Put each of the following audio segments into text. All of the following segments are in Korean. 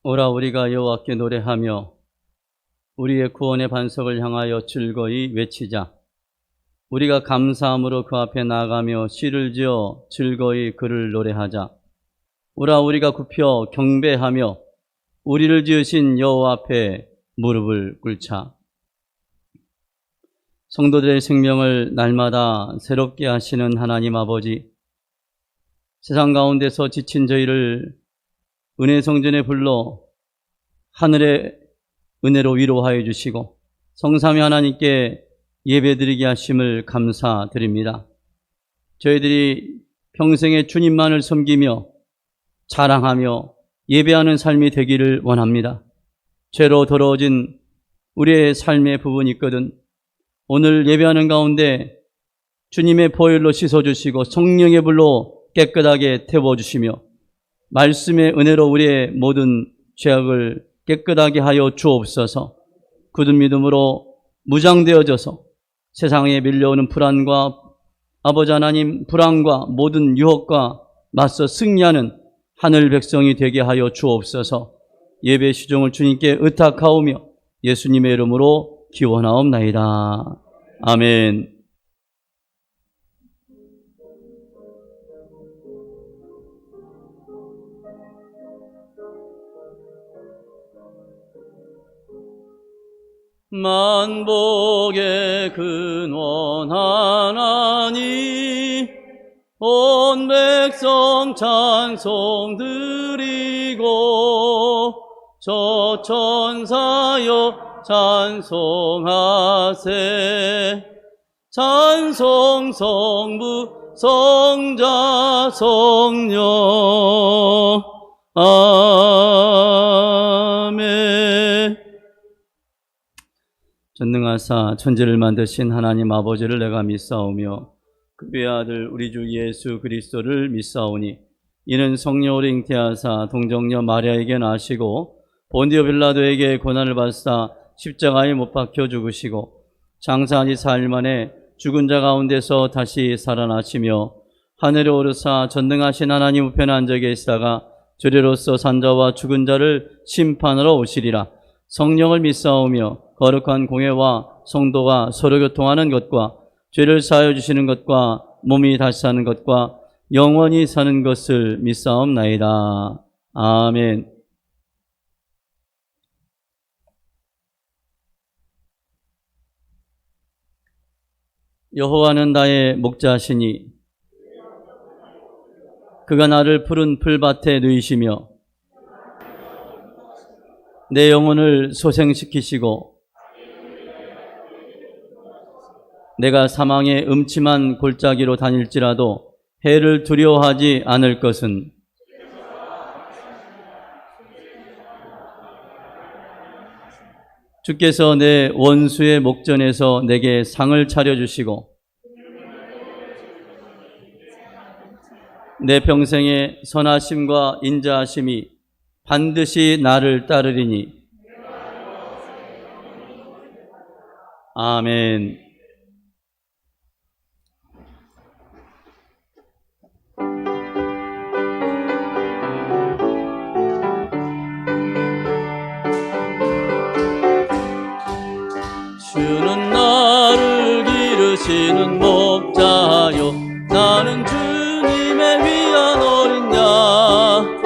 오라 우리가 여호와께 노래하며 우리의 구원의 반석을 향하여 즐거이 외치자. 우리가 감사함으로 그 앞에 나아가며 시를 지어 즐거이 그를 노래하자. 오라 우리가 굽혀 경배하며 우리를 지으신 여호와 앞에 무릎을 꿇자. 성도들의 생명을 날마다 새롭게 하시는 하나님 아버지, 세상 가운데서 지친 저희를 은혜 성전에 불러 하늘의 은혜로 위로하여 주시고 성삼위 하나님께 예배드리게 하심을 감사드립니다. 저희들이 평생에 주님만을 섬기며 자랑하며 예배하는 삶이 되기를 원합니다. 죄로 더러워진 우리의 삶의 부분이 있거든 오늘 예배하는 가운데 주님의 보혈로 씻어주시고 성령의 불로 깨끗하게 태워주시며 말씀의 은혜로 우리의 모든 죄악을 깨끗하게 하여 주옵소서. 굳은 믿음으로 무장되어져서 세상에 밀려오는 불안과 아버지 하나님 불안과 모든 유혹과 맞서 승리하는 하늘 백성이 되게 하여 주옵소서. 예배 시종을 주님께 의탁하오며 예수님의 이름으로 기원하옵나이다. 아멘. 만복의 근원 하나님 온 백성 찬송 드리고 저 천사여 찬송하세. 찬송 성부 성자 성령 아멘. 전능하사 천지를 만드신 하나님 아버지를 내가 믿사오며 그의 아들 우리 주 예수 그리스도를 믿사오니 이는 성령으로 잉태하사 동정녀 마리아에게 나시고 본디오 빌라도에게 고난을 받사 십자가에 못 박혀 죽으시고 장사한 지 4일 만에 죽은 자 가운데서 다시 살아나시며 하늘에 오르사 전능하신 하나님 우편에 앉아 계시다가 주리로서 산자와 죽은 자를 심판하러 오시리라. 성령을 믿사오며 거룩한 공회와 성도가 서로 교통하는 것과 죄를 사하여 주시는 것과 몸이 다시 사는 것과 영원히 사는 것을 믿사옵나이다. 아멘. 여호와는 나의 목자시니 그가 나를 푸른 풀밭에 누이시며 내 영혼을 소생시키시고 내가 사망의 음침한 골짜기로 다닐지라도 해를 두려워하지 않을 것은 주께서 내 원수의 목전에서 내게 상을 차려주시고 내 평생의 선하심과 인자하심이 반드시 나를 따르리니 아멘. 주는 나를 기르시는 목자요 나는 주님의 귀한 어린 양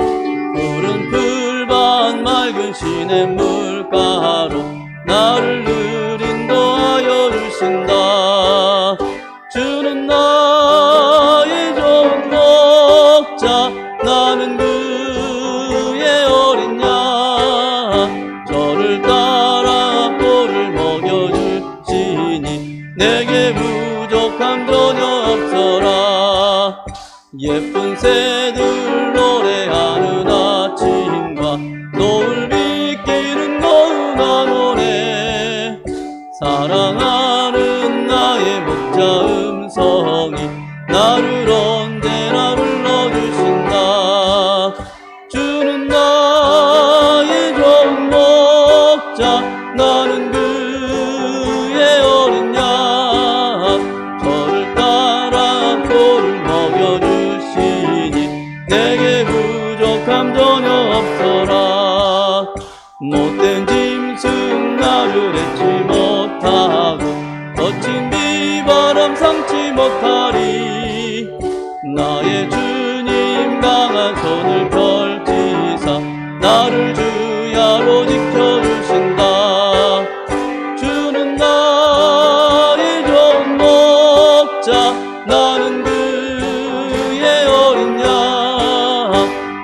푸른 풀밭 맑은 시냇 물가로 나를 인도하여 주신다. 주는 나의 좋은 목자 나는 그의 어린 양 저를 따라 꼴을 먹여주시니 내게 부족함 전혀 없어라. 예쁜 새들 노래하는 아침과 노을 비끼는 고운한 오래 사랑하는 나의 목자 음성이 나를 언제나 불러주신다. 주는 나의 좋은 목자 나는 그의 어린 양 저를 따라 꼴을 먹여주시니 내게 부족함 전혀 없어라. 못된 짐승 나를 잊지 못하고 거친 비바람 삼지 못하리. 나의 주님 강한 손을 펼치사 나를 주야로 지켜주신다. 주는 나의 좋은 목자, 나는 그의 어린 양.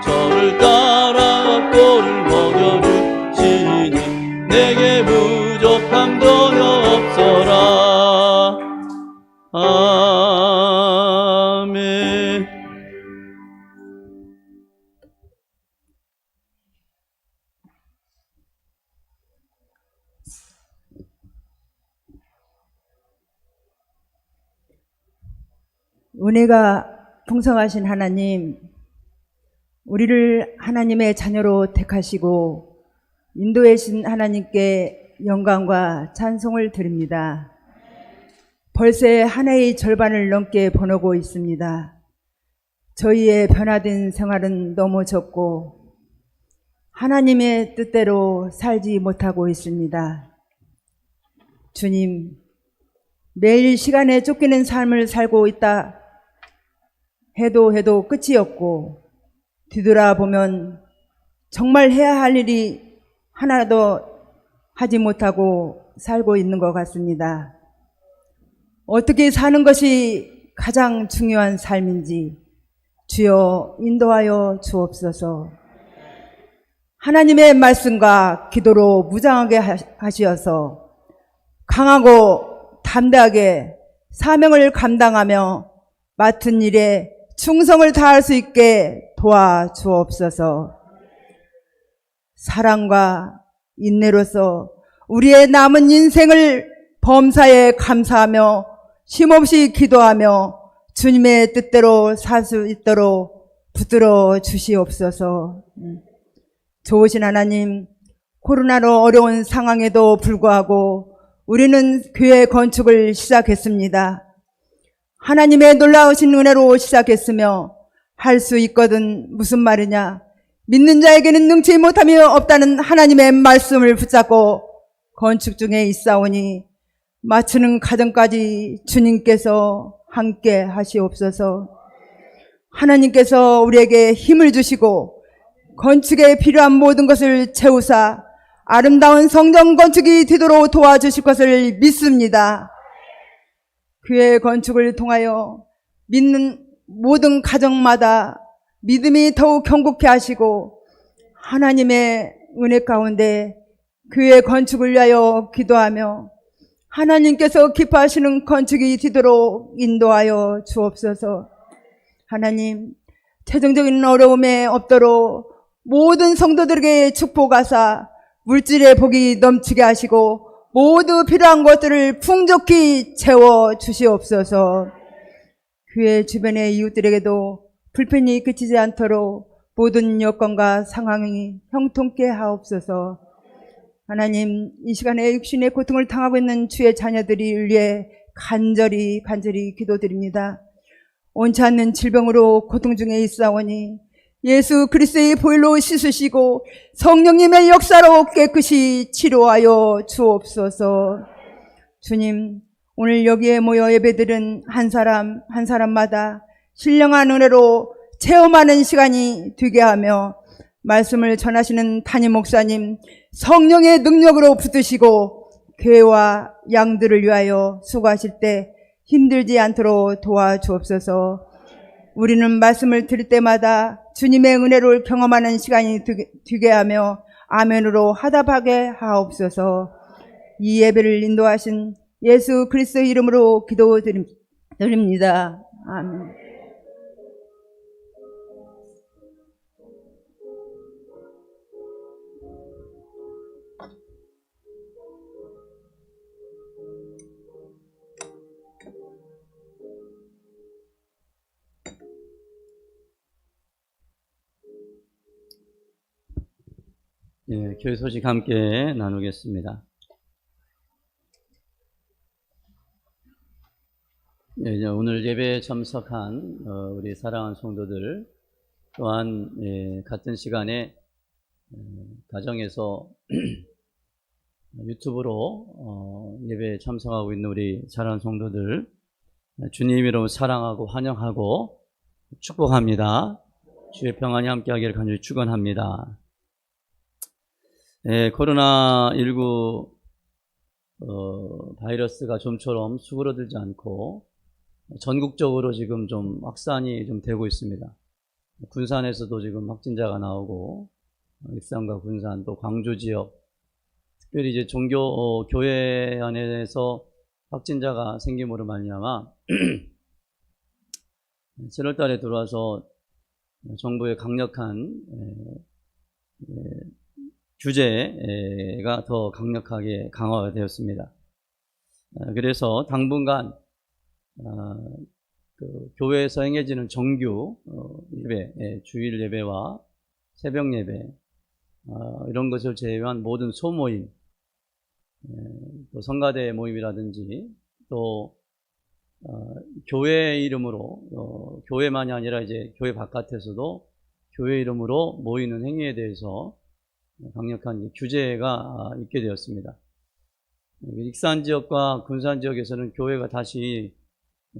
저를 따라 꼴을 먹여주시니 내게 부족함 전혀 없어라. 아멘. 은혜가 풍성하신 하나님, 우리를 하나님의 자녀로 택하시고 인도해 주신 하나님께 영광과 찬송을 드립니다. 벌새 한 해의 절반을 넘게 보내고 있습니다. 저희의 변화된 생활은 너무 적고 하나님의 뜻대로 살지 못하고 있습니다. 주님, 매일 시간에 쫓기는 삶을 살고 있다 해도 끝이 없고 뒤돌아보면 정말 해야 할 일이 하나도 하지 못하고 살고 있는 것 같습니다. 어떻게 사는 것이 가장 중요한 삶인지 주여 인도하여 주옵소서. 하나님의 말씀과 기도로 무장하게 하시어서 강하고 담대하게 사명을 감당하며 맡은 일에 충성을 다할 수 있게 도와주옵소서. 사랑과 인내로서 우리의 남은 인생을 범사에 감사하며 쉼없이 기도하며 주님의 뜻대로 살 수 있도록 붙들어 주시옵소서. 좋으신 하나님, 코로나로 어려운 상황에도 불구하고 우리는 교회 건축을 시작했습니다. 하나님의 놀라우신 은혜로 시작했으며 할 수 있거든 무슨 말이냐. 믿는 자에게는 능치 못함이 없다는 하나님의 말씀을 붙잡고 건축 중에 있사오니 마치는 과정까지 주님께서 함께 하시옵소서. 하나님께서 우리에게 힘을 주시고 건축에 필요한 모든 것을 채우사 아름다운 성전 건축이 되도록 도와주실 것을 믿습니다. 교회 건축을 통하여 믿는 모든 가정마다 믿음이 더욱 견고케 하시고 하나님의 은혜 가운데 교회 건축을 위하여 기도하며 하나님께서 기뻐하시는 건축이 되도록 인도하여 주옵소서. 하나님, 재정적인 어려움에 없도록 모든 성도들에게 축복하사 물질의 복이 넘치게 하시고 모두 필요한 것들을 풍족히 채워 주시옵소서. 교회 주변의 이웃들에게도 불편이 그치지 않도록 모든 여건과 상황이 형통케 하옵소서. 하나님, 이 시간에 육신의 고통을 당하고 있는 주의 자녀들이 위해 간절히 기도드립니다. 온치 않는 질병으로 고통 중에 있사오니 예수 그리스도의 보혈로 씻으시고 성령님의 역사로 깨끗이 치료하여 주옵소서. 주님, 오늘 여기에 모여 예배드린 한 사람 한 사람마다 신령한 은혜로 체험하는 시간이 되게 하며 말씀을 전하시는 담임 목사님 성령의 능력으로 붙드시고 교회와 양들을 위하여 수고하실 때 힘들지 않도록 도와주옵소서. 우리는 말씀을 들을 때마다 주님의 은혜를 경험하는 시간이 되게 하며 아멘으로 화답하게 하옵소서. 이 예배를 인도하신 예수 그리스도 이름으로 기도드립니다. 아멘. 예, 교회 소식 함께 나누겠습니다. 예, 이제 오늘 예배에 참석한 우리 사랑하는 성도들 또한 같은 시간에 가정에서 유튜브로 예배에 참석하고 있는 우리 사랑하는 성도들 주님 이름으로 사랑하고 환영하고 축복합니다. 주의 평안이 함께하기를 간절히 축원합니다. 코로나19 바이러스가 좀처럼 수그러들지 않고 전국적으로 지금 좀 확산이 좀 되고 있습니다. 군산에서도 지금 확진자가 나오고 익산과 군산 또 광주 지역 특별히 이제 교회 안에서 확진자가 생김으로 말미암아 7월 달에 들어와서 정부의 강력한 규제가 더 강력하게 강화가 되었습니다. 그래서 당분간 교회에서 행해지는 정규 예배, 주일 예배와 새벽 예배 이런 것을 제외한 모든 소모임, 또 성가대 모임이라든지 또 교회 이름으로 교회만이 아니라 이제 교회 바깥에서도 교회 이름으로 모이는 행위에 대해서 강력한 규제가 있게 되었습니다. 익산 지역과 군산 지역에서는 교회가 다시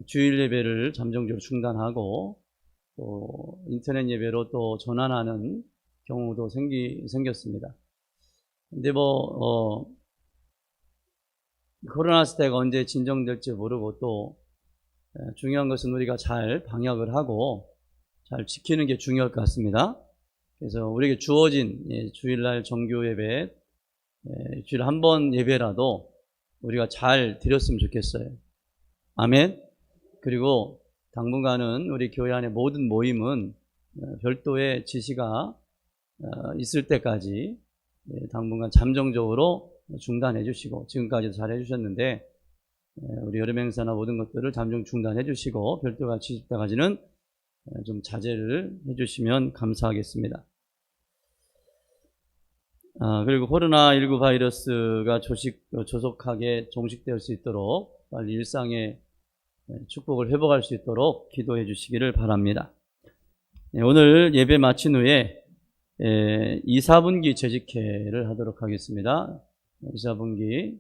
주일 예배를 잠정적으로 중단하고 또 인터넷 예배로 또 전환하는 경우도 생겼습니다. 근데 코로나 시대가 언제 진정될지 모르고 또 중요한 것은 우리가 잘 방역을 하고 잘 지키는 게 중요할 것 같습니다. 그래서 우리에게 주어진 주일날 정규 예배, 주일에 한 번 예배라도 우리가 잘 드렸으면 좋겠어요. 아멘. 그리고 당분간은 우리 교회 안의 모든 모임은 별도의 지시가 있을 때까지 당분간 잠정적으로 중단해 주시고, 지금까지도 잘 해주셨는데 우리 여름 행사나 모든 것들을 잠정 중단해 주시고 별도가 지시 때까지는 좀 자제를 해주시면 감사하겠습니다. 그리고 코로나19 바이러스가 조속하게 종식될 수 있도록 빨리 일상의 축복을 회복할 수 있도록 기도해 주시기를 바랍니다. 오늘 예배 마친 후에 2, 4분기 재직회를 하도록 하겠습니다. 2, 4분기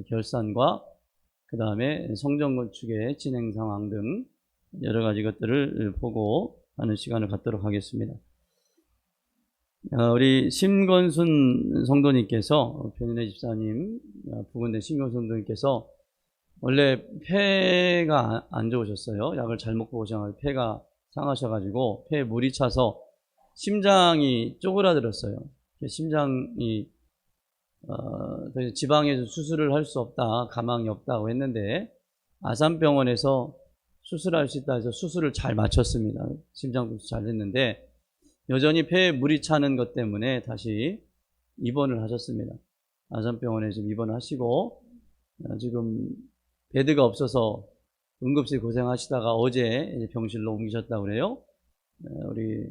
결산과 그 다음에 성전 건축의 진행 상황 등 여러 가지 것들을 보고 하는 시간을 갖도록 하겠습니다. 우리 심건순 성도님께서, 변인혜 집사님 부근된 심건순 성도님께서 원래 폐가 안 좋으셨어요. 약을 잘못 먹고 오셔서 폐가 상하셔가지고 폐에 물이 차서 심장이 쪼그라들었어요. 심장이 지방에서 수술을 할 수 없다, 가망이 없다고 했는데 아산병원에서 수술할 수 있다 해서 수술을 잘 마쳤습니다. 심장 수술 잘 했는데 여전히 폐에 물이 차는 것 때문에 다시 입원을 하셨습니다. 아산병원에 지금 입원을 하시고 지금 베드가 없어서 응급실 고생하시다가 어제 병실로 옮기셨다고 그래요. 우리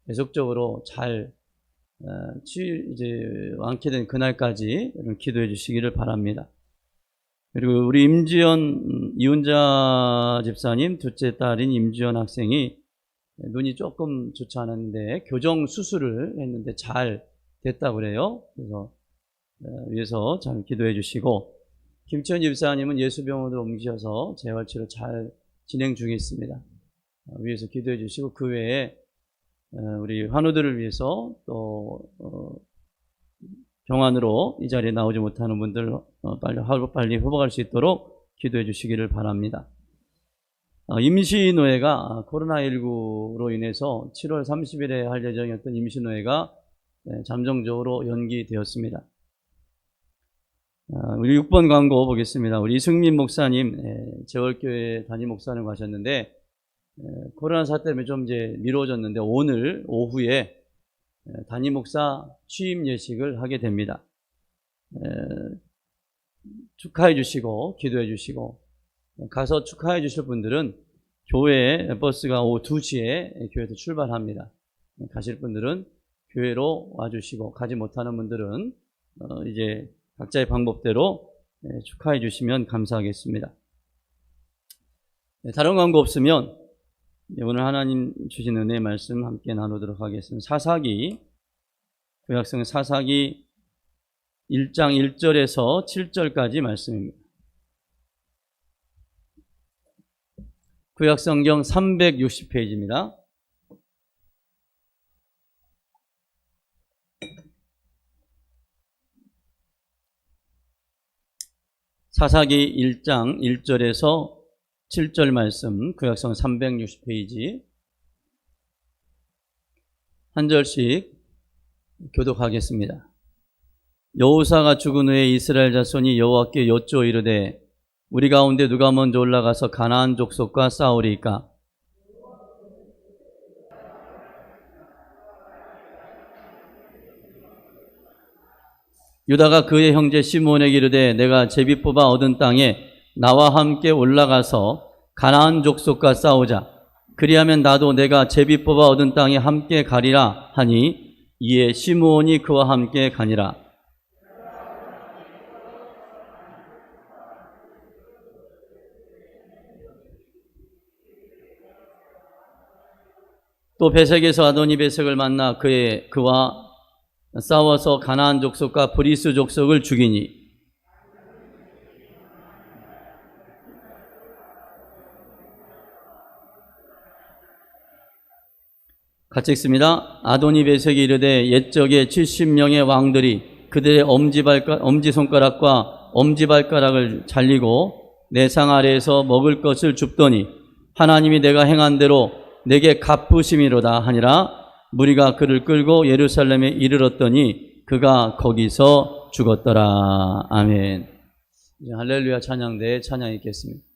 계속적으로 잘 이제 완쾌된 그날까지 기도해 주시기를 바랍니다. 그리고 우리 임지연 이훈자 집사님 둘째 딸인 임지연 학생이 눈이 조금 좋지 않았는데 교정 수술을 했는데 잘 됐다고 그래요. 그래서 위해서 잘 기도해 주시고, 김치현 집사님은 예수병원으로 옮기셔서 재활치료 잘 진행 중에 있습니다. 위해서 기도해 주시고, 그 외에 우리 환우들을 위해서 또 병환으로 이 자리에 나오지 못하는 분들 빨리 회복할 수 있도록 기도해 주시기를 바랍니다. 임시노예가 코로나19로 인해서 7월 30일에 할 예정이었던 임시노예가 잠정적으로 연기되었습니다. 우리 6번 광고 보겠습니다. 우리 이승민 목사님, 재월교회 담임 목사님 가셨는데 코로나 사태 때문에 좀 이제 미뤄졌는데 오늘 오후에 담임 목사 취임 예식을 하게 됩니다. 축하해 주시고 기도해 주시고, 가서 축하해 주실 분들은 교회 버스가 오후 2시에 교회에서 출발합니다. 가실 분들은 교회로 와주시고, 가지 못하는 분들은 이제 각자의 방법대로 축하해 주시면 감사하겠습니다. 다른 광고 없으면 오늘 하나님 주신 은혜의 말씀 함께 나누도록 하겠습니다. 사사기 구약성 사사기 1장 1절에서 7절까지 말씀입니다. 구약성경 360페이지입니다. 사사기 1장 1절에서 7절 말씀, 구약성 360페이지 한 절씩 교독하겠습니다. 여호사가 죽은 후에 이스라엘 자손이 여호와께 여쭈어 이르되 우리 가운데 누가 먼저 올라가서 가나안 족속과 싸우리이까? 유다가 그의 형제 시므온에게 이르되 내가 제비 뽑아 얻은 땅에 나와 함께 올라가서 가나안 족속과 싸우자. 그리하면 나도 내가 제비 뽑아 얻은 땅에 함께 가리라 하니 이에 시므온이 그와 함께 가니라. 또 베색에서 아도니 베색을 만나 그와 싸워서 가나안 족속과 브리스 족속을 죽이니 같이 읽습니다. 아도니 베색이 이르되 옛적에 70명의 왕들이 그들의 엄지손가락과 엄지발가락을 잘리고 내 상 아래에서 먹을 것을 줍더니 하나님이 내가 행한 대로 내게 갚으심이로다 하니라. 무리가 그를 끌고 예루살렘에 이르렀더니 그가 거기서 죽었더라. 아멘. 할렐루야 찬양대에 찬양 있겠습니다.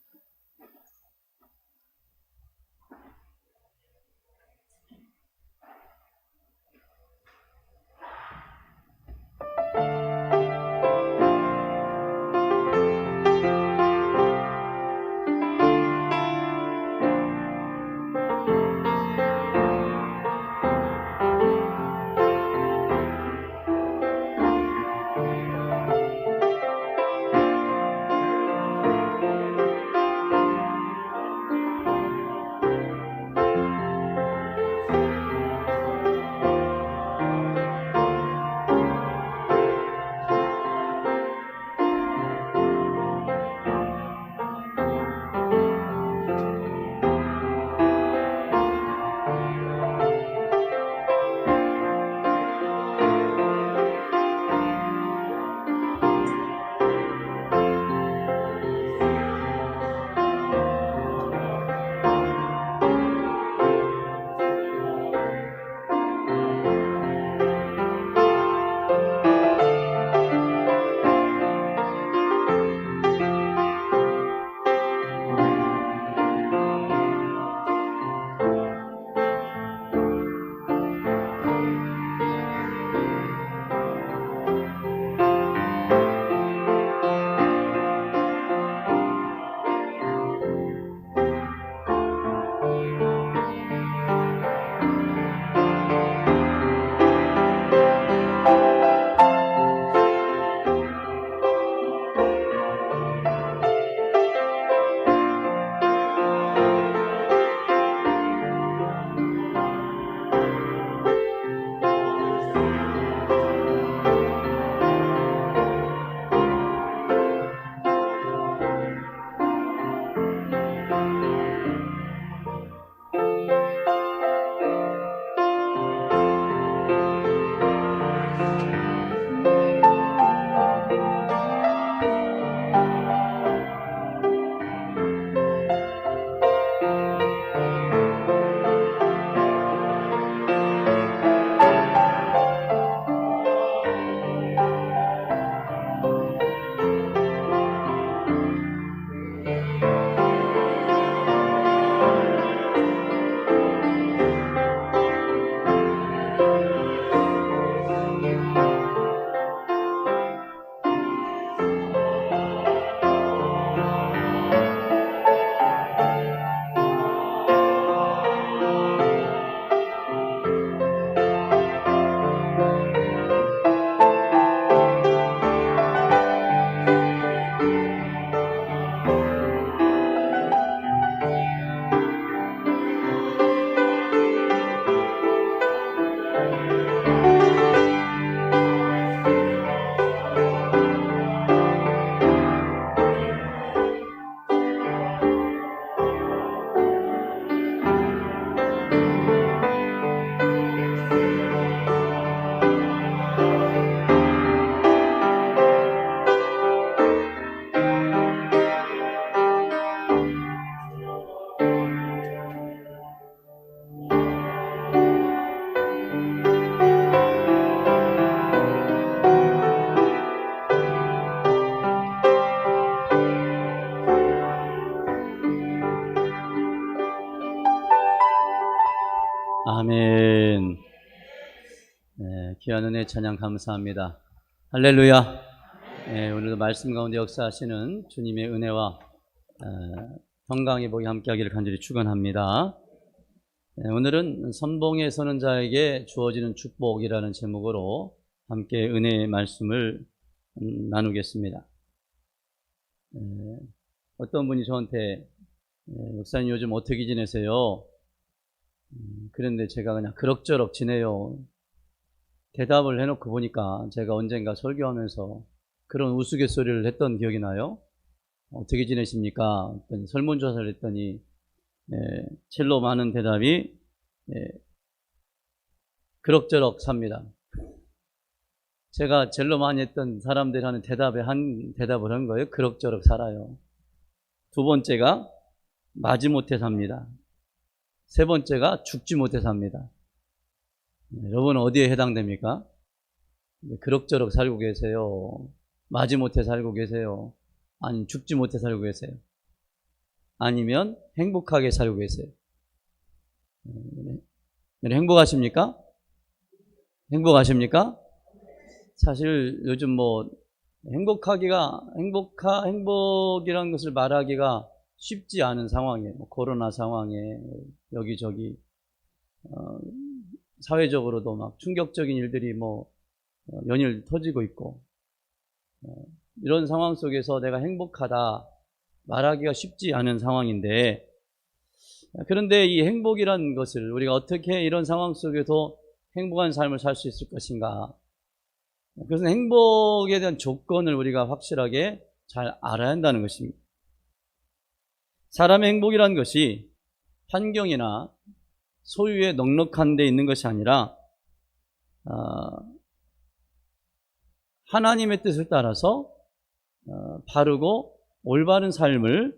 아멘. 네, 귀한 은혜 찬양 감사합니다. 할렐루야. 네, 오늘도 말씀 가운데 역사하시는 주님의 은혜와 건강의 복이 함께하기를 간절히 축원합니다. 네, 오늘은 선봉에 서는 자에게 주어지는 축복이라는 제목으로 함께 은혜의 말씀을 나누겠습니다. 어떤 분이 저한테 목사님 요즘 어떻게 지내세요? 그런데 제가 그냥 그럭저럭 지내요. 대답을 해놓고 보니까 제가 언젠가 설교하면서 그런 우스갯소리를 했던 기억이 나요. 어떻게 지내십니까? 설문조사를 했더니 첼로 많은 대답이 그럭저럭 삽니다. 제가 젤로 많이 했던 사람들 하는 대답에 한 대답을 한 거예요. 그럭저럭 살아요. 두 번째가 마지못해 삽니다. 세 번째가 죽지 못해 삽니다. 여러분 어디에 해당됩니까? 그럭저럭 살고 계세요? 마지못해 살고 계세요? 아니면 죽지 못해 살고 계세요? 아니면 행복하게 살고 계세요? 행복하십니까? 행복하십니까? 사실 요즘 뭐 행복이라는 것을 말하기가 쉽지 않은 상황이에요. 코로나 상황에 여기저기 사회적으로도 막 충격적인 일들이 연일 터지고 있고 이런 상황 속에서 내가 행복하다 말하기가 쉽지 않은 상황인데, 그런데 이 행복이라는 것을 우리가 어떻게 이런 상황 속에서 행복한 삶을 살 수 있을 것인가? 그것은 행복에 대한 조건을 우리가 확실하게 잘 알아야 한다는 것입니다. 사람의 행복이라는 것이 환경이나 소유에 넉넉한 데 있는 것이 아니라 하나님의 뜻을 따라서 바르고 올바른 삶을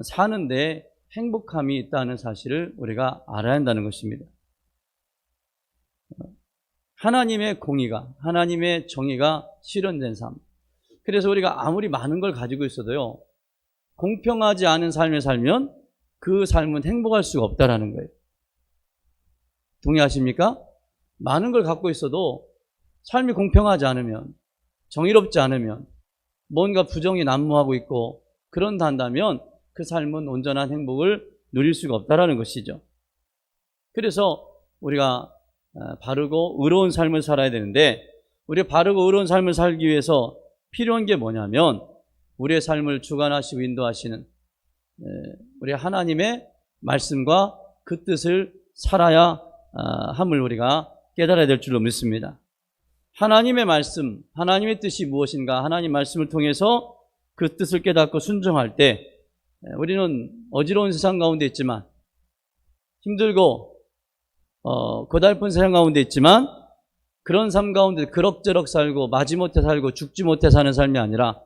사는데 행복함이 있다는 사실을 우리가 알아야 한다는 것입니다. 하나님의 공의가, 하나님의 정의가 실현된 삶. 그래서 우리가 아무리 많은 걸 가지고 있어도요, 공평하지 않은 삶을 살면 그 삶은 행복할 수가 없다라는 거예요. 동의하십니까? 많은 걸 갖고 있어도 삶이 공평하지 않으면, 정의롭지 않으면, 뭔가 부정이 난무하고 있고 그런다면 그 삶은 온전한 행복을 누릴 수가 없다라는 것이죠. 그래서 우리가 바르고 의로운 삶을 살아야 되는데, 우리가 바르고 의로운 삶을 살기 위해서 필요한 게 뭐냐면 우리의 삶을 주관하시고 인도하시는 우리 하나님의 말씀과 그 뜻을 살아야 함을 우리가 깨달아야 될 줄로 믿습니다. 하나님의 말씀, 하나님의 뜻이 무엇인가, 하나님 말씀을 통해서 그 뜻을 깨닫고 순종할 때 우리는 어지러운 세상 가운데 있지만, 힘들고 고달픈 세상 가운데 있지만, 그런 삶 가운데 그럭저럭 살고 마지못해 살고 죽지 못해 사는 삶이 아니라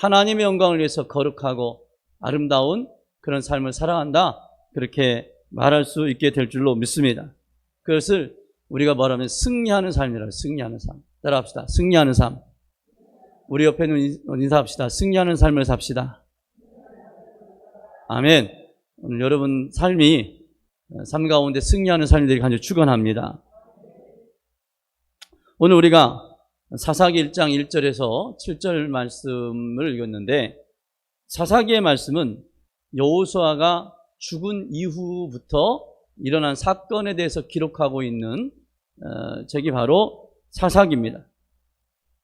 하나님의 영광을 위해서 거룩하고 아름다운 그런 삶을 살아간다, 그렇게 말할 수 있게 될 줄로 믿습니다. 그것을 우리가 말하면 승리하는 삶이라고. 승리하는 삶. 따라합시다. 승리하는 삶. 우리 옆에는 인사합시다. 승리하는 삶을 삽시다. 아멘. 오늘 여러분 삶 가운데 승리하는 삶이 되길 간절히 축원합니다. 오늘 우리가 사사기 1장 1절에서 7절 말씀을 읽었는데, 사사기의 말씀은 여호수아가 죽은 이후부터 일어난 사건에 대해서 기록하고 있는 책이 바로 사사기입니다.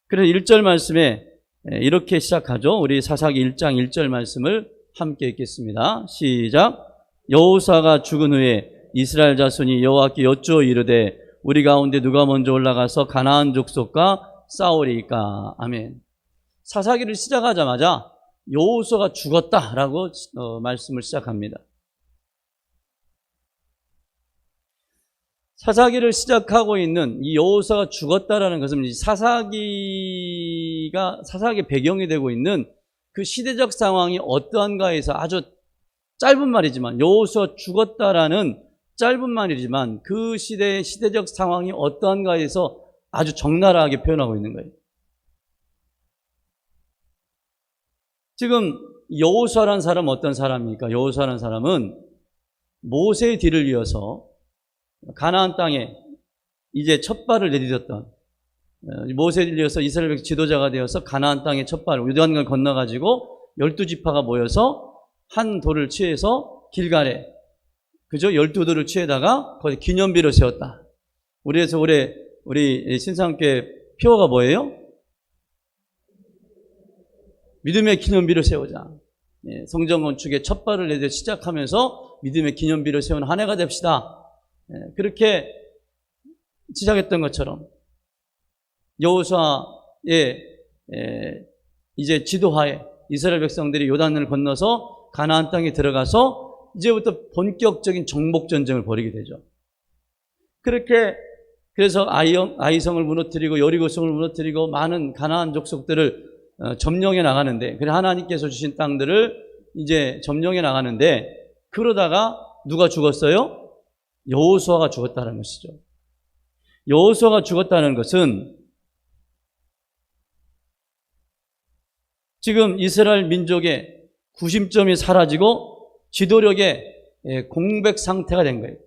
그래서 1절 말씀에 이렇게 시작하죠. 우리 사사기 1장 1절 말씀을 함께 읽겠습니다. 시작. 여호수아가 죽은 후에 이스라엘 자손이 여호와께 여쭈어 이르되 우리 가운데 누가 먼저 올라가서 가나안 족속과 싸우리이까. 아멘. 사사기를 시작하자마자 여호수아가 죽었다라고 말씀을 시작합니다. 사사기를 시작하고 있는 이 여호수아가 죽었다라는 것은 사사기의 배경이 되고 있는 그 시대적 상황이 어떠한가에서 아주 짧은 말이지만, 여호수아 죽었다라는 짧은 말이지만 그 시대의 시대적 상황이 어떠한가에서 아주 적나라하게 표현하고 있는 거예요. 지금 여호수아라는 사람은 어떤 사람입니까? 여호수아라는 사람은 모세의 뒤를 이어서 가나안 땅에 이제 첫 발을 내딛었던 모세를 이어서 이스라엘 백성 지도자가 되어서 가나안 땅의 첫 발을 요단강을 건너가지고 12지파가 모여서 한 돌을 취해서 길갈에 그죠? 12돌을 취해다가 거기 기념비를 세웠다. 우리에서 올해 우리 신상교회 표어가 뭐예요? 믿음의 기념비를 세우자. 성전 건축의 첫 발을 내딛어 시작하면서 믿음의 기념비를 세우는 한 해가 됩시다. 그렇게 시작했던 것처럼 여호수아의 이제 지도하에 이스라엘 백성들이 요단을 건너서 가나안 땅에 들어가서 이제부터 본격적인 정복 전쟁을 벌이게 되죠. 그렇게 그래서 아이성을 무너뜨리고 여리고성을 무너뜨리고 많은 가나안 족속들을 점령해 나가는데, 그래 하나님께서 주신 땅들을 이제 점령해 나가는데, 그러다가 누가 죽었어요? 여호수아가 죽었다는 것이죠. 여호수아가 죽었다는 것은 지금 이스라엘 민족의 구심점이 사라지고 지도력의 공백 상태가 된 거예요.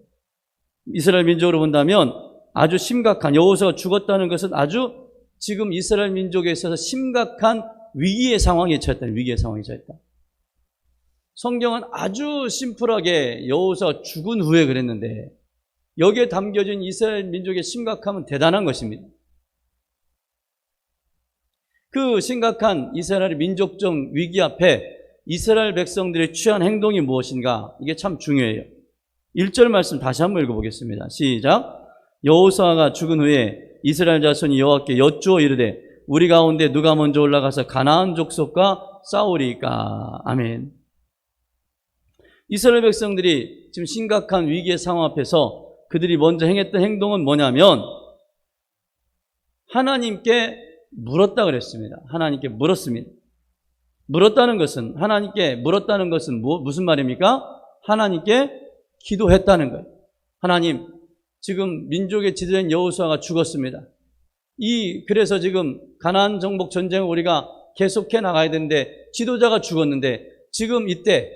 이스라엘 민족으로 본다면 아주 심각한, 여호수아가 죽었다는 것은 아주 지금 이스라엘 민족에 있어서 심각한 위기의 상황에 처했다. 위기의 상황에 처했다. 성경은 아주 심플하게 여호수아가 죽은 후에 그랬는데 여기에 담겨진 이스라엘 민족의 심각함은 대단한 것입니다. 그 심각한 이스라엘의 민족적 위기 앞에 이스라엘 백성들이 취한 행동이 무엇인가? 이게 참 중요해요. 1절 말씀 다시 한번 읽어보겠습니다. 시작. 여호수아가 죽은 후에 이스라엘 자손이 여호와께 여쭈어 이르되 우리 가운데 누가 먼저 올라가서 가나안 족속과 싸우리까? 아멘. 이스라엘 백성들이 지금 심각한 위기의 상황 앞에서 그들이 먼저 행했던 행동은 뭐냐면 하나님께 물었다 그랬습니다. 하나님께 물었습니다. 물었다는 것은, 하나님께 물었다는 것은 무슨 말입니까? 하나님께 기도했다는 거예요. 하나님, 지금 민족의 지도자인 여호수아가 죽었습니다. 그래서 지금 가나안 정복 전쟁을 우리가 계속해 나가야 되는데 지도자가 죽었는데 지금 이때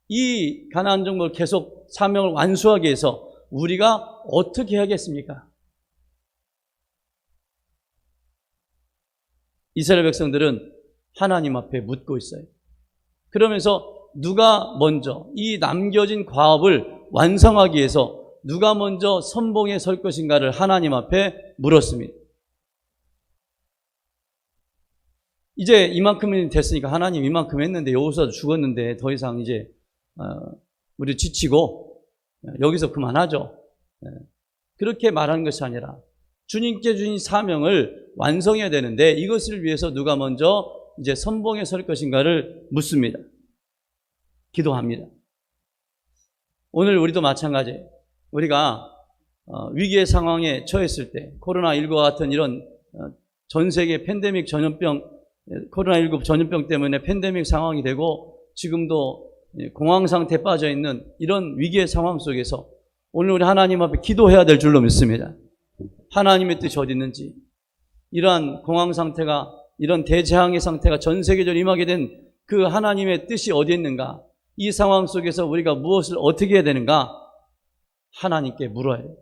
이 가나안 정복을 계속 사명을 완수하기 위해서 우리가 어떻게 해야겠습니까? 이스라엘 백성들은 하나님 앞에 묻고 있어요. 그러면서 누가 먼저 이 남겨진 과업을 완성하기 위해서 누가 먼저 선봉에 설 것인가를 하나님 앞에 물었습니다. 이제 이만큼이 됐으니까 하나님 이만큼 했는데 여호수아도 죽었는데 더 이상 이제 우리 지치고 여기서 그만하죠. 그렇게 말하는 것이 아니라 주님께 주신 사명을 완성해야 되는데 이것을 위해서 누가 먼저 이제 선봉에 설 것인가를 묻습니다. 기도합니다. 오늘 우리도 마찬가지예요. 우리가 위기의 상황에 처했을 때 코로나19와 같은 이런 전 세계 팬데믹 전염병, 코로나19 전염병 때문에 팬데믹 상황이 되고 지금도 공황 상태에 빠져 있는 이런 위기의 상황 속에서 오늘 우리 하나님 앞에 기도해야 될 줄로 믿습니다. 하나님의 뜻이 어디 있는지, 이러한 공황 상태가, 이런 대재앙의 상태가 전 세계적으로 임하게 된 그 하나님의 뜻이 어디 있는가, 이 상황 속에서 우리가 무엇을 어떻게 해야 되는가 하나님께 물어야 해요.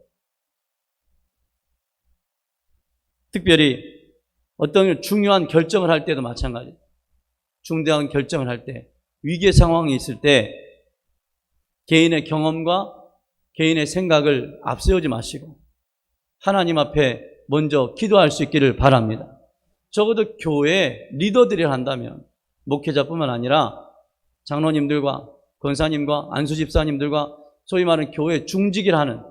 특별히 어떤 중요한 결정을 할 때도 마찬가지예요. 중대한 결정을 할 때, 위기의 상황이 있을 때 개인의 경험과 개인의 생각을 앞세우지 마시고 하나님 앞에 먼저 기도할 수 있기를 바랍니다. 적어도 교회 리더들이 한다면, 목회자뿐만 아니라 장로님들과 권사님과 안수집사님들과 소위 말하는 교회 중직이라는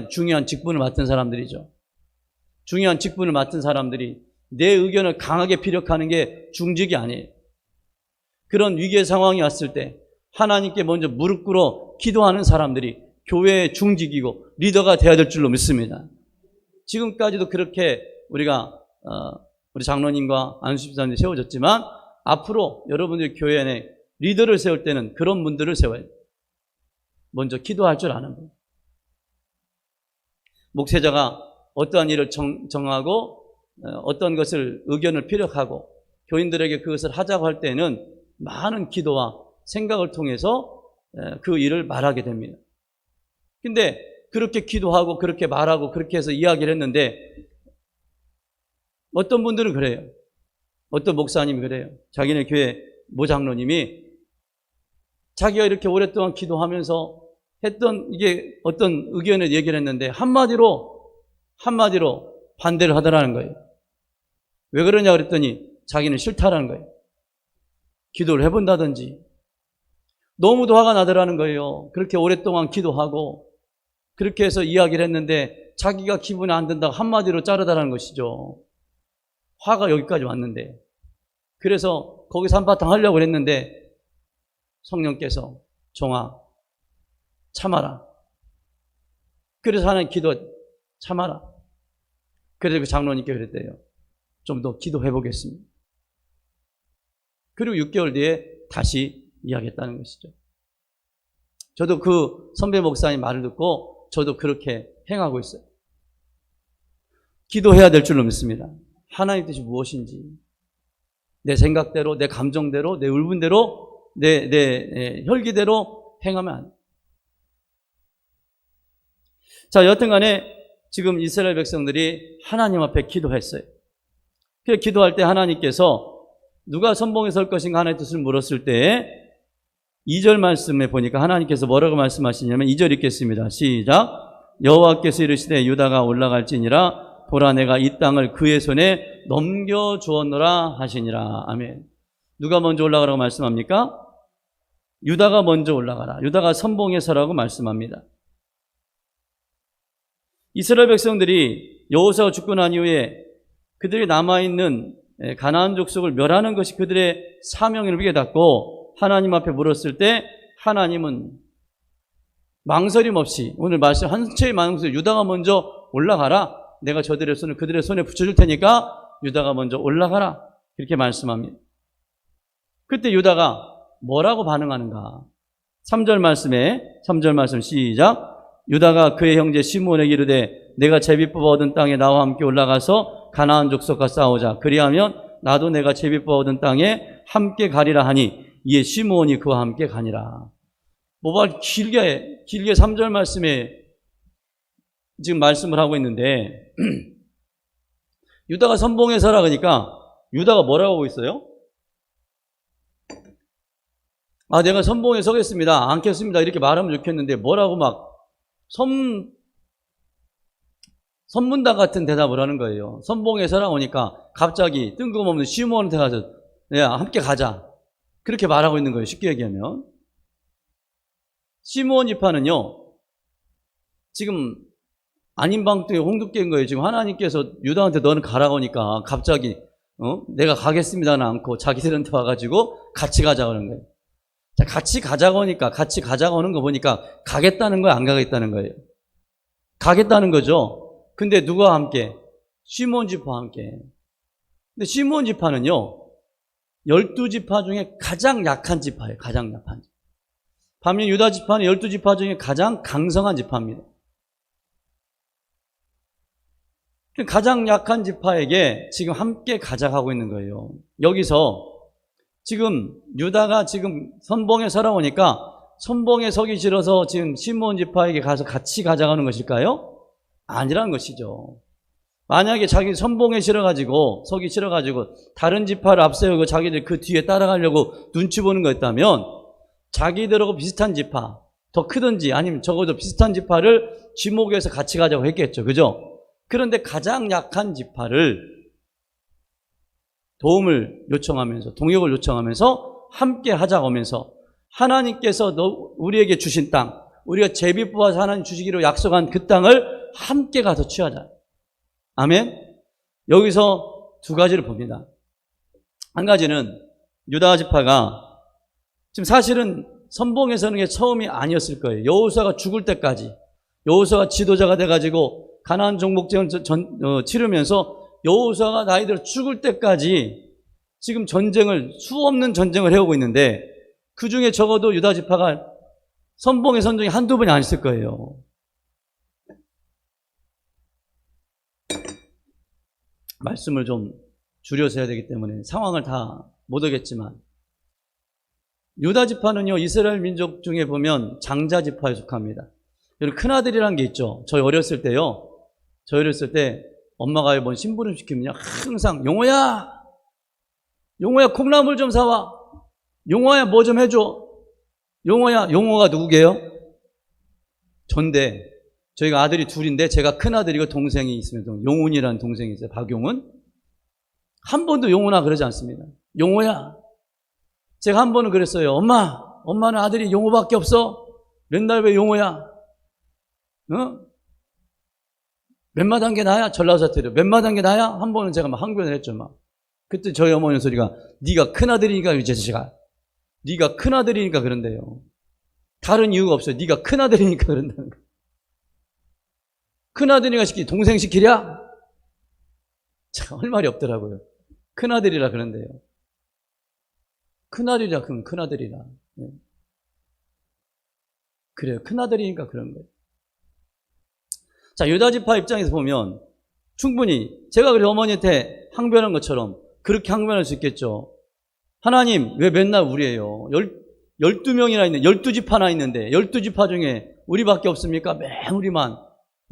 중요한 직분을 맡은 사람들이죠. 중요한 직분을 맡은 사람들이 내 의견을 강하게 피력하는 게 중직이 아니에요. 그런 위기의 상황이 왔을 때 하나님께 먼저 무릎 꿇어 기도하는 사람들이 교회의 중직이고 리더가 되어야 될 줄로 믿습니다. 지금까지도 그렇게 우리가 우리 장로님과 안수집사님이 세워졌지만 앞으로 여러분들 교회 안에 리더를 세울 때는 그런 분들을 세워야 돼요. 먼저 기도할 줄 아는 분. 목회자가 어떠한 일을 정하고 어떤 것을 의견을 피력하고 교인들에게 그것을 하자고 할 때는 많은 기도와 생각을 통해서 그 일을 말하게 됩니다. 근데 그렇게 기도하고 그렇게 말하고 그렇게 해서 이야기를 했는데 어떤 분들은 그래요. 어떤 목사님이 그래요. 자기네 교회 모장로님이 자기가 이렇게 오랫동안 기도하면서 했던 이게 어떤 의견을 얘기를 했는데 한마디로 반대를 하더라는 거예요. 왜 그러냐 그랬더니 자기는 싫다라는 거예요. 기도를 해본다든지. 너무도 화가 나더라는 거예요. 그렇게 오랫동안 기도하고 그렇게 해서 이야기를 했는데 자기가 기분이 안 든다고 한마디로 자르다라는 것이죠. 화가 여기까지 왔는데. 그래서 거기서 한바탕 하려고 했는데 성령께서 종아 참아라. 그래서 하나님 기도 참아라. 그래서 그 장로님께 그랬대요. 좀 더 기도해 보겠습니다. 그리고 6개월 뒤에 다시 이야기했다는 것이죠. 저도 그 선배 목사님 말을 듣고 저도 그렇게 행하고 있어요. 기도해야 될 줄로 믿습니다. 하나님 뜻이 무엇인지 내 생각대로, 내 감정대로, 내 울분대로, 내 혈기대로 행하면 안 돼요. 자, 여튼간에 지금 이스라엘 백성들이 하나님 앞에 기도했어요. 그 기도할 때 하나님께서 누가 선봉에 설 것인가 하나님의 뜻을 물었을 때 2절 말씀에 보니까 하나님께서 뭐라고 말씀하시냐면 2절 읽겠습니다. 시작. 여호와께서 이르시되 유다가 올라갈지니라 보라 내가 이 땅을 그의 손에 넘겨주었노라 하시니라. 아멘. 누가 먼저 올라가라고 말씀합니까? 유다가 먼저 올라가라. 유다가 선봉에 서라고 말씀합니다. 이스라엘 백성들이 여호수아가 죽고 난 이후에 그들이 남아있는 가나안 족속을 멸하는 것이 그들의 사명을 위에 닿고 하나님 앞에 물었을 때 하나님은 망설임 없이 오늘 말씀 한 채의 말씀에서 유다가 먼저 올라가라. 내가 저들의 손을 그들의 손에 붙여줄 테니까 유다가 먼저 올라가라. 이렇게 말씀합니다. 그때 유다가 뭐라고 반응하는가? 3절 말씀 시작. 유다가 그의 형제 시므온에게 이르되 내가 제비 뽑아 얻은 땅에 나와 함께 올라가서 가나안 족속과 싸우자. 그리하면 나도 내가 제비 뽑아 얻은 땅에 함께 가리라 하니 이에 시므온이 그와 함께 가니라. 뭐가 길게 3절 말씀에 지금 말씀을 하고 있는데 유다가 선봉에 서라 그러니까 유다가 뭐라고 하고 있어요? 아, 내가 선봉에 서겠습니다. 않겠습니다. 이렇게 말하면 좋겠는데 뭐라고 막 선문답 같은 대답을 하는 거예요. 선봉에 서라 오니까 갑자기 뜬금없는 시므온한테 가서 야, 함께 가자. 그렇게 말하고 있는 거예요. 쉽게 얘기하면. 시므온 지파는요, 지금 안인방뚱에 홍두깨인 거예요. 지금 하나님께서 유다한테 너는 가라고 하니까 갑자기 내가 가겠습니다는 않고 자기들한테 와가지고 같이 가자고 하는 거예요. 자, 같이 가자고 하니까 같이 가자고 하는 거 보니까 가겠다는 거예요, 안 가겠다는 거예요? 가겠다는 거죠. 근데 누가 함께? 시므온 지파와 함께. 근데 시므온 지파는요 12지파 중에 가장 약한 지파예요. 가장 약한 지파. 반면 유다 지파는 12지파 중에 가장 강성한 지파입니다. 가장 약한 지파에게 지금 함께 가자고 하고 있는 거예요. 여기서 지금 유다가 지금 선봉에 서라 오니까 선봉에 서기 싫어서 지금 시므온 지파에게 가서 같이 가자고 하는 것일까요? 아니라는 것이죠. 만약에 자기 선봉에 서기 싫어가지고 다른 지파를 앞세우고 자기들 그 뒤에 따라가려고 눈치 보는 거였다면 자기들하고 비슷한 지파, 더 크든지 아니면 적어도 비슷한 지파를 지목해서 같이 가자고 했겠죠. 그죠? 그런데 가장 약한 지파를 도움을 요청하면서 동역을 요청하면서 함께 하자고 하면서 하나님께서 우리에게 주신 땅, 우리가 제비 뽑아서 하나님 주시기로 약속한 그 땅을 함께 가서 취하자. 아멘. 여기서 두 가지를 봅니다. 한 가지는 유다 지파가 지금 사실은 선봉에 서는 게 처음이 아니었을 거예요. 여호수아가 죽을 때까지 여호수아가 지도자가 돼가지고 가나안 정복전을 치르면서 여호수아가 나이 들어 죽을 때까지 지금 수없는 전쟁을 해오고 있는데 그 중에 적어도 유다 지파가 선봉에 선 적이 한두 번이 아니었을 거예요. 말씀을 좀 줄여서 해야 되기 때문에 상황을 다 못 오겠지만 유다 지파는요 이스라엘 민족 중에 보면 장자 지파에 속합니다. 여러분, 큰아들이라는 게 있죠. 저희 어렸을 때요. 저희 어렸을 때 엄마가 뭔 심부름 시키면 항상 용호야 콩나물 좀 사와. 용호야 뭐 좀 해줘. 용호야. 용호가 누구게요? 전데 저희가 아들이 둘인데 제가 큰아들이고 동생이 있습니다. 용훈이라는 동생이 있어요. 박용훈. 한 번도 용훈아 그러지 않습니다. 용호야. 제가 한 번은 그랬어요. 엄마는 아들이 용호밖에 없어. 맨날 왜 용호야? 몇 마당 게 나야? 전라도 사투리로. 몇 마당 게 나야? 한 번은 제가 막 항변을 했죠. 막. 그때 저희 어머니 소리가 네가 큰아들이니까 이 자식아. 네가 큰아들이니까 그런데요. 다른 이유가 없어요. 네가 큰아들이니까 그런다는 거예요. 큰아들이니까 시키 동생 시키랴? 참 할 말이 없더라고요. 큰아들이라 그런데요. 큰아들이라 그러면 큰아들이라. 네. 그래요. 큰아들이니까 그런 거예요. 자, 유다지파 입장에서 보면 충분히 제가 그래 어머니한테 항변한 것처럼 그렇게 항변할 수 있겠죠. 하나님 왜 맨날 우리예요? 12명이나 있는데 12지파나 있는데 12지파 중에 우리밖에 없습니까? 맨 우리만.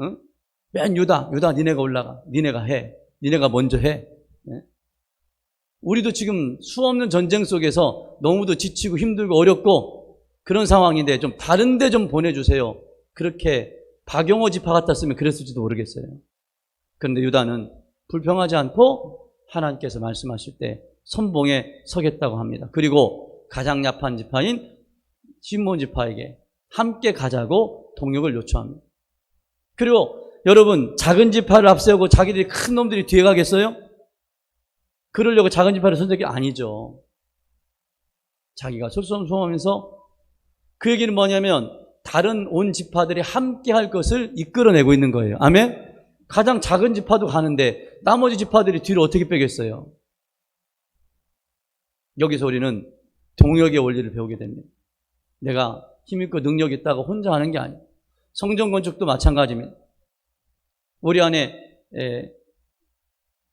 응? 맨 유다 니네가 올라가. 니네가 해. 니네가 먼저 해. 네? 우리도 지금 수없는 전쟁 속에서 너무도 지치고 힘들고 어렵고 그런 상황인데 좀 다른 데 좀 보내주세요. 그렇게 박용호 지파 같았으면 그랬을지도 모르겠어요. 그런데 유다는 불평하지 않고 하나님께서 말씀하실 때 선봉에 서겠다고 합니다. 그리고 가장 약한 지파인 시몬 지파에게 함께 가자고 동역을 요청합니다. 그리고 여러분, 작은 지파를 앞세우고 자기들이 큰 놈들이 뒤에 가겠어요? 그러려고 작은 지파를 선택이 아니죠. 자기가 솔선수범하면서 그 얘기는 뭐냐면 다른 온 지파들이 함께 할 것을 이끌어내고 있는 거예요. 아멘? 가장 작은 지파도 가는데 나머지 지파들이 뒤로 어떻게 빼겠어요? 여기서 우리는 동역의 원리를 배우게 됩니다. 내가 힘있고 능력 있다고 혼자 하는 게 아니에요. 성전 건축도 마찬가지입니다. 우리 안에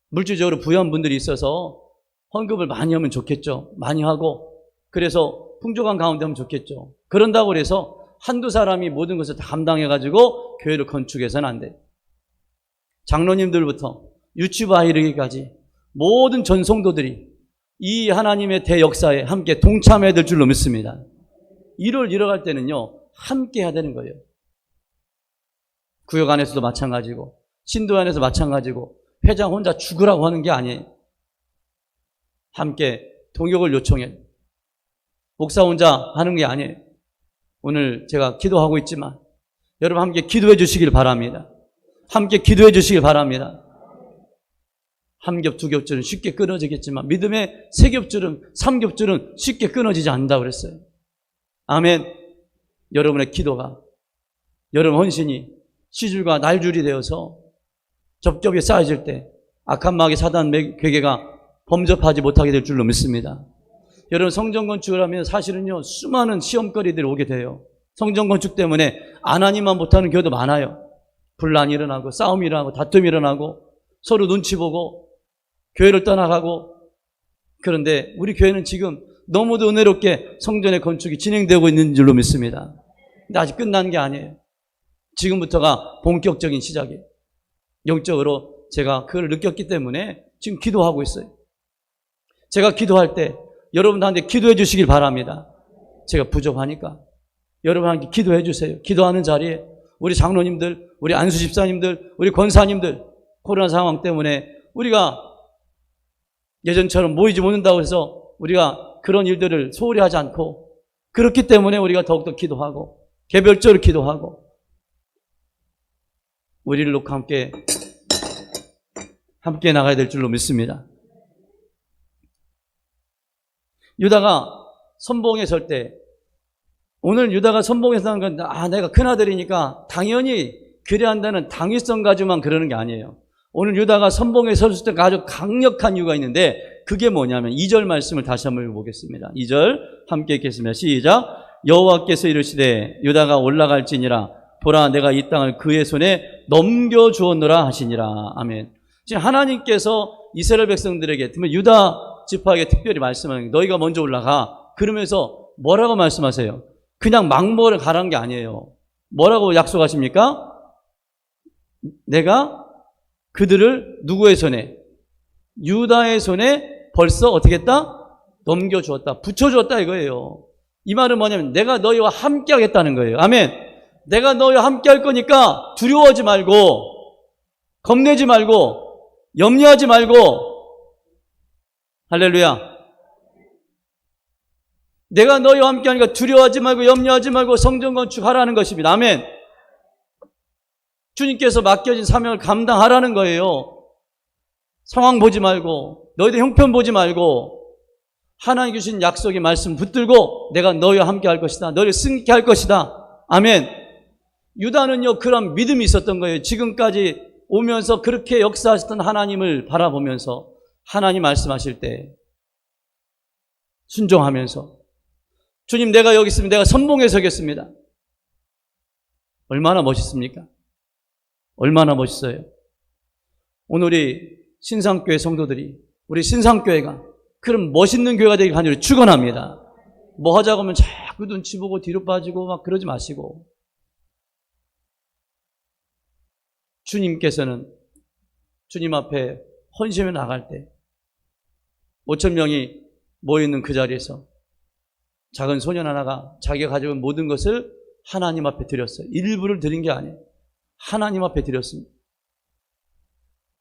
물질적으로 부유한 분들이 있어서 헌금을 많이 하면 좋겠죠. 많이 하고 그래서 풍족한 가운데 하면 좋겠죠. 그런다고 해서 한두 사람이 모든 것을 다 감당해가지고 교회를 건축해서는 안 돼요. 장로님들부터 유치부에 이르기까지 모든 전성도들이 이 하나님의 대역사에 함께 동참해야 될 줄로 믿습니다. 이를 이뤄갈 때는요, 함께 해야 되는 거예요. 구역 안에서도 마찬가지고 신도 안에서 마찬가지고 회장 혼자 죽으라고 하는 게 아니에요. 함께 동역을 요청해. 목사 혼자 하는 게 아니에요. 오늘 제가 기도하고 있지만 여러분 함께 기도해 주시길 바랍니다. 함께 기도해 주시길 바랍니다. 한 겹, 두 겹줄은 쉽게 끊어지겠지만 믿음의 세 겹줄은, 3겹줄은 쉽게 끊어지지 않는다고 그랬어요. 아멘. 여러분의 기도가, 여러분 헌신이 시줄과 날줄이 되어서 접겹이 쌓여질 때 악한 마귀 사단 괴계가 범접하지 못하게 될 줄로 믿습니다. 여러분 성전 건축을 하면 사실은요 수많은 시험거리들이 오게 돼요. 성전 건축 때문에 안 하니만 못하는 교회도 많아요. 분란이 일어나고 싸움이 일어나고 다툼이 일어나고 서로 눈치 보고 교회를 떠나가고. 그런데 우리 교회는 지금 너무도 은혜롭게 성전의 건축이 진행되고 있는 줄로 믿습니다. 근데 아직 끝난 게 아니에요. 지금부터가 본격적인 시작이에요. 영적으로 제가 그걸 느꼈기 때문에 지금 기도하고 있어요. 제가 기도할 때 여러분들한테 기도해 주시길 바랍니다. 제가 부족하니까 여러분한테 기도해 주세요. 기도하는 자리에 우리 장로님들, 우리 안수 집사님들, 우리 권사님들 코로나 상황 때문에 우리가 예전처럼 모이지 못한다고 해서 우리가 그런 일들을 소홀히 하지 않고 그렇기 때문에 우리가 더욱더 기도하고 개별적으로 기도하고 우리를 놓고 함께 나가야 될 줄로 믿습니다. 유다가 선봉에 설 때 오늘 유다가 선봉에 서는 건 내가 큰아들이니까 당연히 그래야 한다는 당위성 가지고만 그러는 게 아니에요. 오늘 유다가 선봉에 섰을 때 아주 강력한 이유가 있는데 그게 뭐냐면 2절 말씀을 다시 한번 읽어보겠습니다. 2절 함께 읽겠습니다. 시작. 여호와께서 이르시되 유다가 올라갈지니라 보라 내가 이 땅을 그의 손에 넘겨주었노라 하시니라. 아멘. 지금 하나님께서 이스라엘 백성들에게 특히 유다 지파에게 특별히 말씀하는 게 너희가 먼저 올라가. 그러면서 뭐라고 말씀하세요? 그냥 막무를 가라는 게 아니에요. 뭐라고 약속하십니까? 내가 그들을 누구의 손에? 유다의 손에 벌써 어떻게 했다? 넘겨주었다. 붙여주었다 이거예요. 이 말은 뭐냐면 내가 너희와 함께 하겠다는 거예요. 아멘. 내가 너희와 함께 할 거니까 두려워하지 말고 겁내지 말고 염려하지 말고 할렐루야. 내가 너희와 함께 하니까 두려워하지 말고 염려하지 말고 성전 건축하라는 것입니다. 아멘. 주님께서 맡겨진 사명을 감당하라는 거예요. 상황 보지 말고 너희들 형편 보지 말고 하나님 주신 약속의 말씀 붙들고 내가 너희와 함께 할 것이다. 너희를 승리케 할 것이다. 아멘. 유다는요 그런 믿음이 있었던 거예요. 지금까지 오면서 그렇게 역사하셨던 하나님을 바라보면서 하나님 말씀하실 때 순종하면서 주님 내가 여기 있으면 내가 선봉에 서겠습니다. 얼마나 멋있습니까? 얼마나 멋있어요. 오늘 우리 신상교회 성도들이 우리 신상교회가 그런 멋있는 교회가 되길 간절히 축원합니다. 뭐 하자고 하면 자꾸 눈치 보고 뒤로 빠지고 막 그러지 마시고 주님께서는 주님 앞에 헌신해 나갈 때 5,000명이 모여있는 그 자리에서 작은 소년 하나가 자기가 가져온 모든 것을 하나님 앞에 드렸어요. 일부를 드린 게 아니에요. 하나님 앞에 드렸습니다.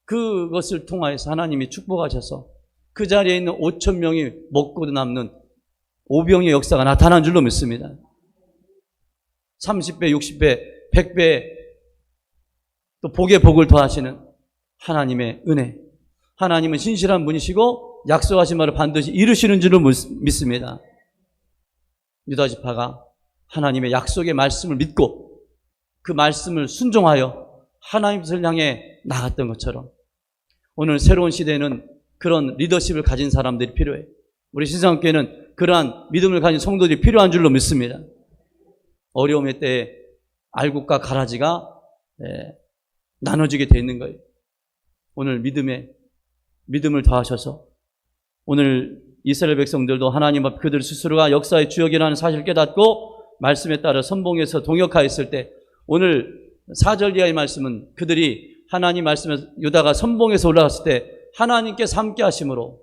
그것을 통하여서 하나님이 축복하셔서 그 자리에 있는 5,000명이 먹고 남는 오병의 역사가 나타난 줄로 믿습니다. 30배, 60배, 100배 또 복에 복을 더하시는 하나님의 은혜. 하나님은 신실한 분이시고 약속하신 말을 반드시 이루시는 줄로 믿습니다. 유다 지파가 하나님의 약속의 말씀을 믿고 그 말씀을 순종하여 하나님을 향해 나갔던 것처럼 오늘 새로운 시대에는 그런 리더십을 가진 사람들이 필요해요. 우리 신상교회는 그러한 믿음을 가진 성도들이 필요한 줄로 믿습니다. 어려움의 때에 알곡과 가라지가 나눠지게 되어 있는 거예요. 오늘 믿음을 더하셔서 오늘 이스라엘 백성들도 하나님 앞 그들 스스로가 역사의 주역이라는 사실을 깨닫고 말씀에 따라 선봉에서 동역하였을 때 오늘 4절 이하의 말씀은 그들이 하나님 말씀에 유다가 선봉에서 올라갔을 때 하나님께서 함께 하심으로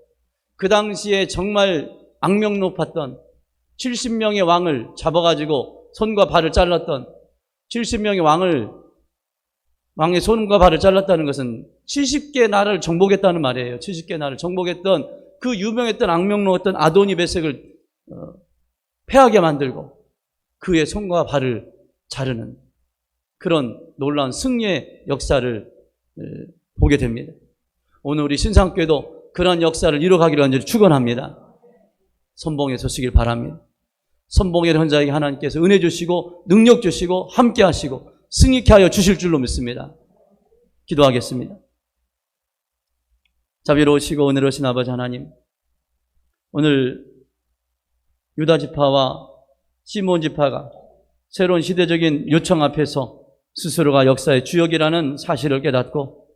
그 당시에 정말 악명 높았던 70명의 왕을 잡아가지고 손과 발을 잘랐던 70명의 왕의 손과 발을 잘랐다는 것은 70개 나라를 정복했다는 말이에요. 70개 나라를 정복했던 그 유명했던 악명 높았던 아도니 베섹을 패하게 만들고 그의 손과 발을 자르는 그런 놀라운 승리의 역사를 보게 됩니다. 오늘 우리 신상교회도 그런 역사를 이루어가기를 간절히 축원합니다. 선봉에 서시길 바랍니다. 선봉의 헌자에게 하나님께서 은혜 주시고 능력 주시고 함께 하시고 승리케 하여 주실 줄로 믿습니다. 기도하겠습니다. 자비로우시고 은혜로우신 아버지 하나님, 오늘 유다 지파와 시몬 지파가 새로운 시대적인 요청 앞에서 스스로가 역사의 주역이라는 사실을 깨닫고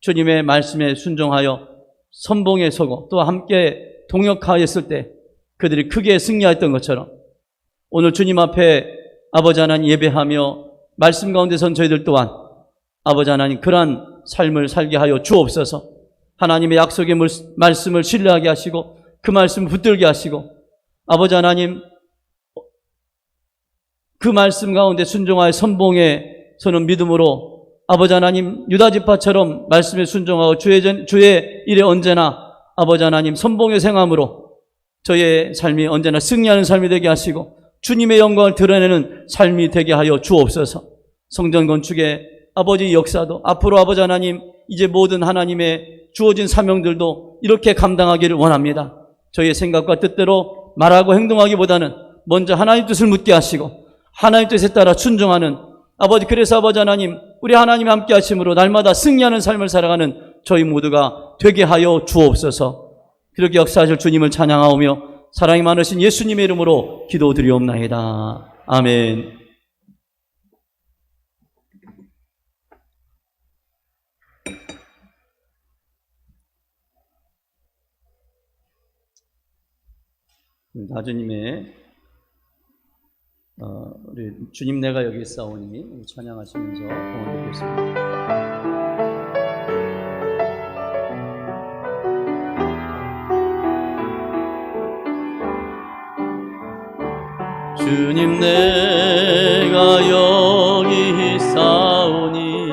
주님의 말씀에 순종하여 선봉에 서고 또 함께 동역하였을 때 그들이 크게 승리하였던 것처럼 오늘 주님 앞에 아버지 하나님 예배하며 말씀 가운데 선 저희들 또한 아버지 하나님 그러한 삶을 살게 하여 주옵소서. 하나님의 약속의 말씀을 신뢰하게 하시고 그 말씀을 붙들게 하시고 아버지 하나님 그 말씀 가운데 순종하여 선봉에 서는 믿음으로 아버지 하나님 유다 지파처럼 말씀에 순종하고 주의 일에 언제나 아버지 하나님 선봉의 생함으로 저의 삶이 언제나 승리하는 삶이 되게 하시고 주님의 영광을 드러내는 삶이 되게 하여 주옵소서. 성전 건축의 아버지 역사도 앞으로 아버지 하나님 이제 모든 하나님의 주어진 사명들도 이렇게 감당하기를 원합니다. 저희의 생각과 뜻대로 말하고 행동하기보다는 먼저 하나님 뜻을 묻게 하시고 하나님 뜻에 따라 순종하는 아버지, 그래서 아버지 하나님 우리 하나님이 함께 하심으로 날마다 승리하는 삶을 살아가는 저희 모두가 되게 하여 주옵소서. 그렇게 역사하실 주님을 찬양하오며 사랑이 많으신 예수님의 이름으로 기도드리옵나이다. 아멘. 나주님의 우리 주님 내가 여기 있사오니 찬양하시면서 봉헌 드리겠습니다. 주님 내가 여기 있사오니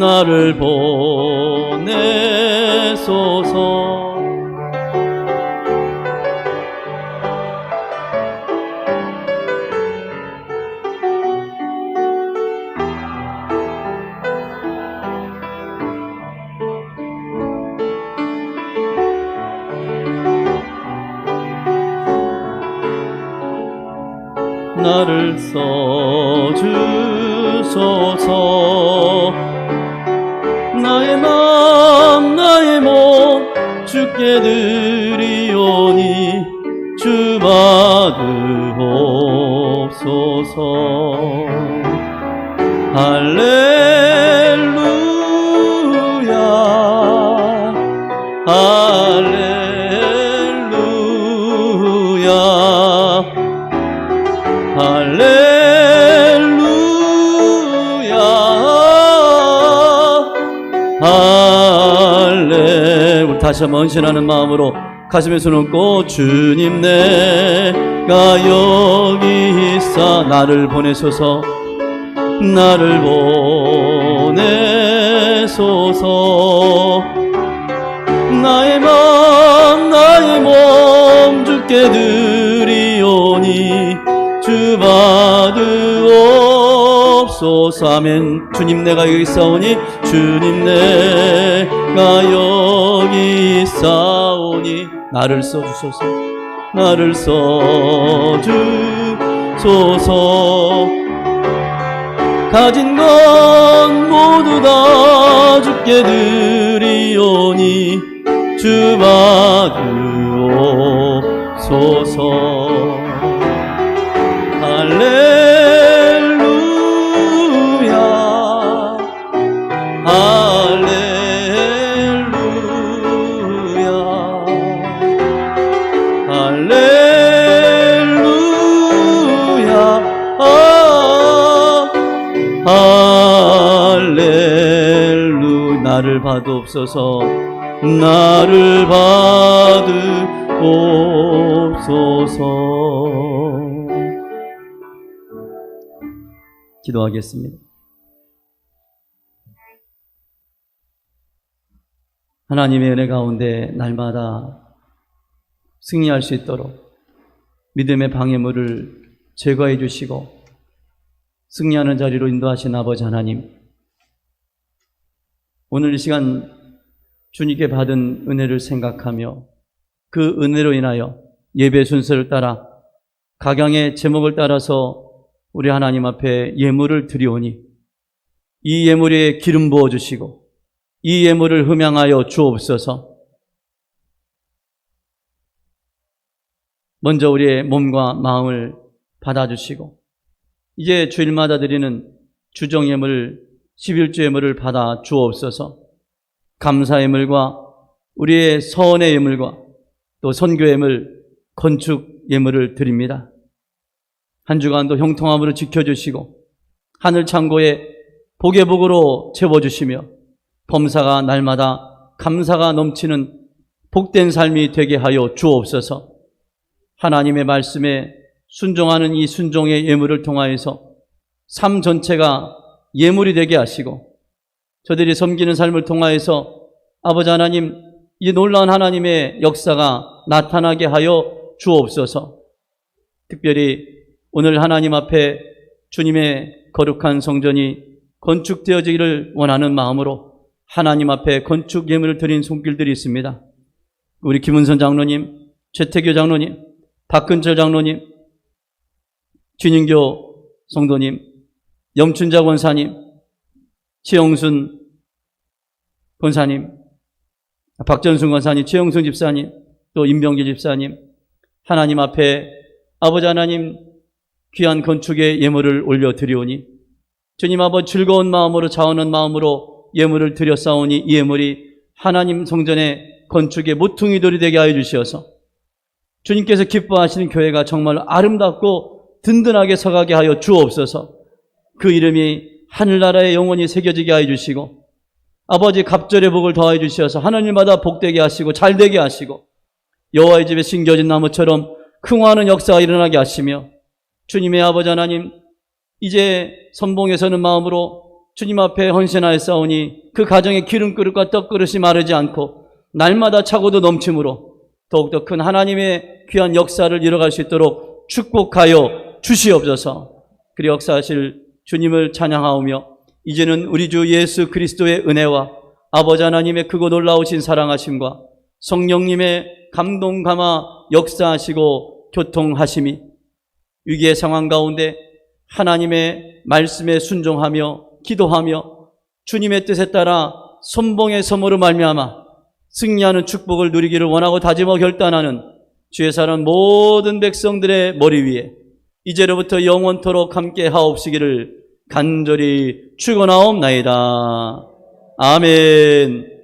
나를 보내소서. 나를 써주소서. 나의 맘 나의 몸 주께 드리오니 주 받으옵소서. 할렐루야 할렐루야 할렐루야 할렐. 우리 다시 한번 헌신하는 마음으로 가슴에 손 얹고 주님 내가 여기 있사 나를 보내소서. 나를 보내소서. 나의 맘 나의 몸 주께 드리오니 주 받으옵소서. 아멘. 주님 내가 여기 있사오니 주님 내가 여기 있사오니 나를 써주소서. 나를 써주소서. 가진 건 모두 다 주께 드리오니 주 받으옵소서. 할렐루야 할렐루야 할렐루야 할렐루. 나를 받으옵소서. 나를 받으옵소서. 기도하겠습니다. 하나님의 은혜 가운데 날마다 승리할 수 있도록 믿음의 방해물을 제거해 주시고 승리하는 자리로 인도하신 아버지 하나님, 오늘 이 시간 주님께 받은 은혜를 생각하며 그 은혜로 인하여 예배 순서를 따라 각양의 제목을 따라서 우리 하나님 앞에 예물을 드리오니 이 예물에 기름 부어주시고 이 예물을 흠양하여 주옵소서. 먼저 우리의 몸과 마음을 받아주시고 이제 주일마다 드리는 주정예물 11주 예물을 받아 주옵소서. 감사 예물과 우리의 서원의 예물과 또 선교 예물, 건축 예물을 드립니다. 한 주간도 형통함으로 지켜주시고 하늘 창고에 복의 복으로 채워주시며 범사가 날마다 감사가 넘치는 복된 삶이 되게 하여 주옵소서. 하나님의 말씀에 순종하는 이 순종의 예물을 통하여서 삶 전체가 예물이 되게 하시고 저들이 섬기는 삶을 통하여서 아버지 하나님, 이 놀라운 하나님의 역사가 나타나게 하여 주옵소서. 특별히 오늘 하나님 앞에 주님의 거룩한 성전이 건축되어지기를 원하는 마음으로 하나님 앞에 건축 예물을 드린 손길들이 있습니다. 우리 김은선 장로님, 최태교 장로님, 박근철 장로님, 진인교 성도님, 염춘자 권사님, 최영순 권사님, 박전순 권사님, 최영순 집사님, 또 임병기 집사님, 하나님 앞에 아버지 하나님 귀한 건축의 예물을 올려드리오니 주님 아버지 즐거운 마음으로 자원한 마음으로 예물을 드렸사오니 이 예물이 하나님 성전의 건축의 모퉁이돌이 되게 하여 주시어서 주님께서 기뻐하시는 교회가 정말 아름답고 든든하게 서가게 하여 주옵소서. 그 이름이 하늘나라에 영원히 새겨지게 하여 주시고 아버지 갑절의 복을 더하여 주셔서 하늘마다 복되게 하시고 잘되게 하시고 여호와의 집에 심겨진 나무처럼 흥화하는 역사가 일어나게 하시며 주님의 아버지 하나님, 이제 선봉에 서는 마음으로 주님 앞에 헌신하였사오니 그 가정의 기름그릇과 떡그릇이 마르지 않고 날마다 차고도 넘침으로 더욱더 큰 하나님의 귀한 역사를 이뤄갈 수 있도록 축복하여 주시옵소서. 그리 역사하실 주님을 찬양하오며 이제는 우리 주 예수 그리스도의 은혜와 아버지 하나님의 크고 놀라우신 사랑하심과 성령님의 감동 감화 역사하시고 교통하심이 위기의 상황 가운데 하나님의 말씀에 순종하며 기도하며 주님의 뜻에 따라 선봉의 섬으로 말미암아 승리하는 축복을 누리기를 원하고 다짐하고 결단하는 주의 사랑 모든 백성들의 머리 위에 이제로부터 영원토록 함께 하옵시기를 간절히 축원하옵나이다. 아멘.